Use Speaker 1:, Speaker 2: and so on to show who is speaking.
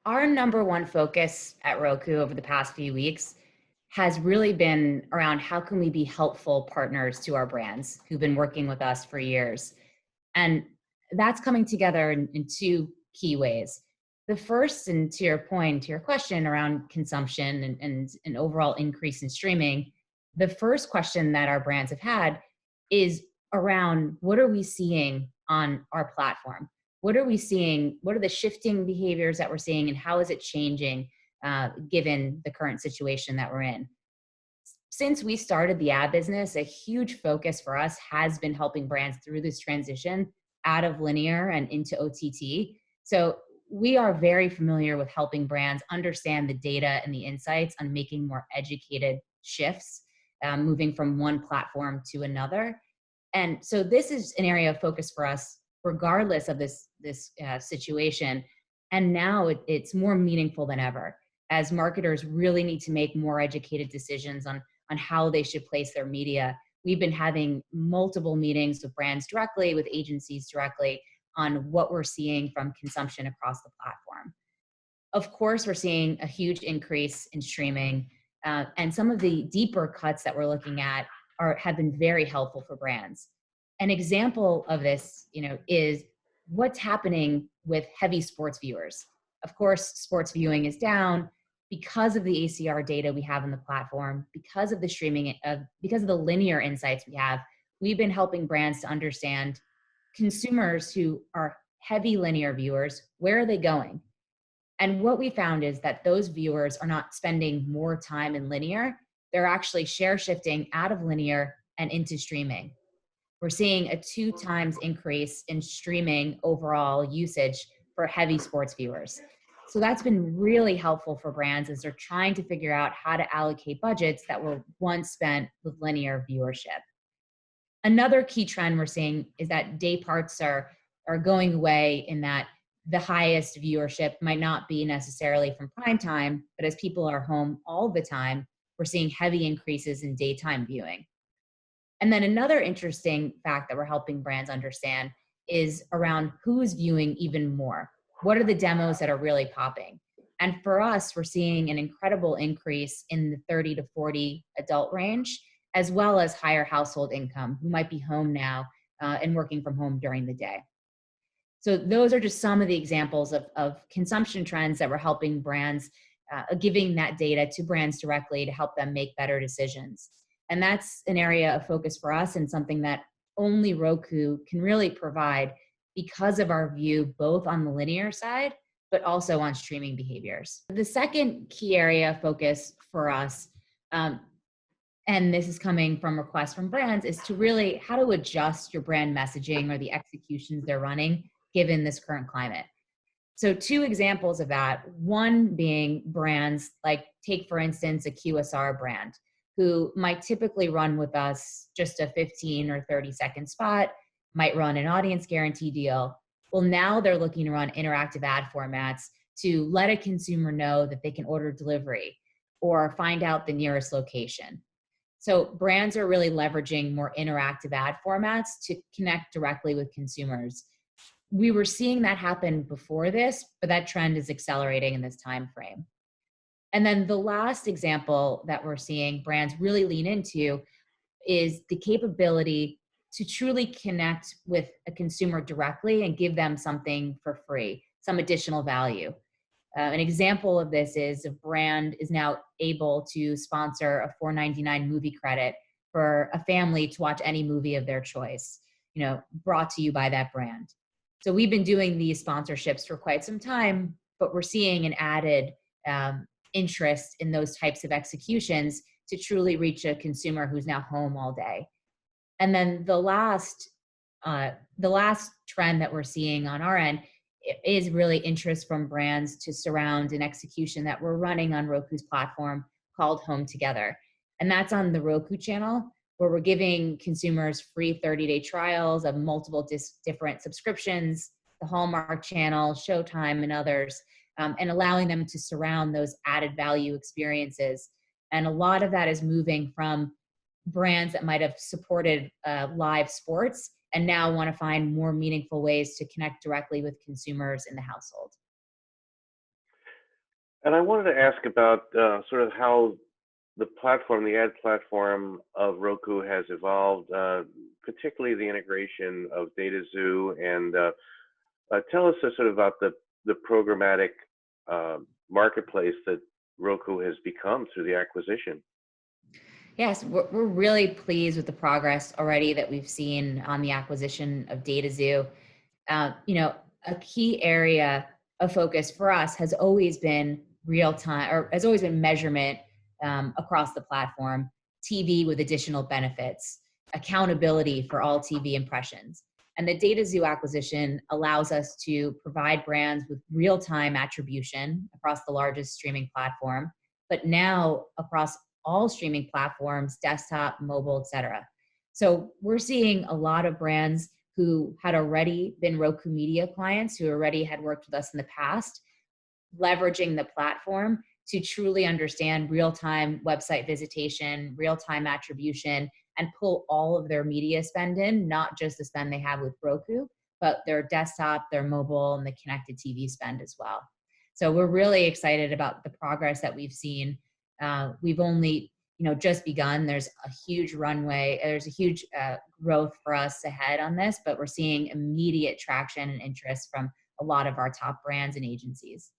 Speaker 1: Our number one focus at Roku over the past few weeks has really been around how can we be helpful partners to our brands who've been working with us for years. And that's coming together in two key ways. The first, and to your point, to your question around consumption and an overall increase in streaming, the first question that our brands have had is around what are we seeing on our platform? What are we seeing? What are the shifting behaviors that we're seeing, and how is it changing given the current situation that we're in? Since we started the ad business, a huge focus for us has been helping brands through this transition out of linear and into OTT. So we are very familiar with helping brands understand the data and the insights on making more educated shifts, moving from one platform to another. And so this is an area of focus for us, regardless of this situation. And now it's more meaningful than ever, as marketers really need to make more educated decisions on how they should place their media. We've been having multiple meetings with brands directly, with agencies directly, on what we're seeing from consumption across the platform. Of course, we're seeing a huge increase in streaming, and some of the deeper cuts that we're looking at have been very helpful for brands. An example of this, is what's happening with heavy sports viewers. Of course, sports viewing is down because of the ACR data we have on the platform, because of the streaming, because of the linear insights we have. We've been helping brands to understand consumers who are heavy linear viewers, where are they going? And what we found is that those viewers are not spending more time in linear. They're actually share shifting out of linear and into streaming. We're seeing a 2 times increase in streaming overall usage for heavy sports viewers. So that's been really helpful for brands as they're trying to figure out how to allocate budgets that were once spent with linear viewership. Another key trend we're seeing is that day parts are going away, in that the highest viewership might not be necessarily from prime time, but as people are home all the time, we're seeing heavy increases in daytime viewing. And then another interesting fact that we're helping brands understand is around who's viewing even more. What are the demos that are really popping? And for us, we're seeing an incredible increase in the 30 to 40 adult range, as well as higher household income, who might be home now and working from home during the day. So those are just some of the examples of consumption trends that we're helping brands, giving that data to brands directly to help them make better decisions. And that's an area of focus for us, and something that only Roku can really provide because of our view both on the linear side, but also on streaming behaviors. The second key area of focus for us, and this is coming from requests from brands, is to really how to adjust your brand messaging or the executions they're running given this current climate. So 2 examples of that, one being brands like, take for instance, a QSR brand who might typically run with us just a 15 or 30-second spot, might run an audience guarantee deal. Well, now they're looking to run interactive ad formats to let a consumer know that they can order delivery or find out the nearest location. So brands are really leveraging more interactive ad formats to connect directly with consumers. We were seeing that happen before this, but that trend is accelerating in this time frame. And then the last example that we're seeing brands really lean into is the capability to truly connect with a consumer directly and give them something for free, some additional value. An example of this is a brand is now able to sponsor a $4.99 movie credit for a family to watch any movie of their choice, brought to you by that brand. So we've been doing these sponsorships for quite some time, but we're seeing an added interest in those types of executions to truly reach a consumer who's now home all day. And then the last trend that we're seeing on our end is really interest from brands to surround an execution that we're running on Roku's platform called Home Together. And that's on the Roku channel, where we're giving consumers free 30-day trials of multiple different subscriptions, the Hallmark channel, Showtime, and others, and allowing them to surround those added value experiences. And a lot of that is moving from brands that might have supported live sports and now want to find more meaningful ways to connect directly with consumers in the household.
Speaker 2: And I wanted to ask about sort of how the platform, the ad platform of Roku has evolved, particularly the integration of DataZoo, and tell us sort of about the programmatic uh, marketplace that Roku has become through the acquisition.
Speaker 1: Yes, we're really pleased with the progress already that we've seen on the acquisition of DataZoo. You know, a key area of focus for us has always been real time, or has always been measurement across the platform, TV with additional benefits, accountability for all TV impressions. And the DataZoo acquisition allows us to provide brands with real time attribution across the largest streaming platform, but now across all streaming platforms, desktop, mobile, et cetera. So we're seeing a lot of brands who had already been Roku Media clients, who already had worked with us in the past, leveraging the platform to truly understand real-time website visitation, real-time attribution, and pull all of their media spend in, not just the spend they have with Roku, but their desktop, their mobile, and the connected TV spend as well. So we're really excited about the progress that we've seen. We've only just begun. There's a huge runway. There's a huge growth for us ahead on this, but we're seeing immediate traction and interest from a lot of our top brands and agencies.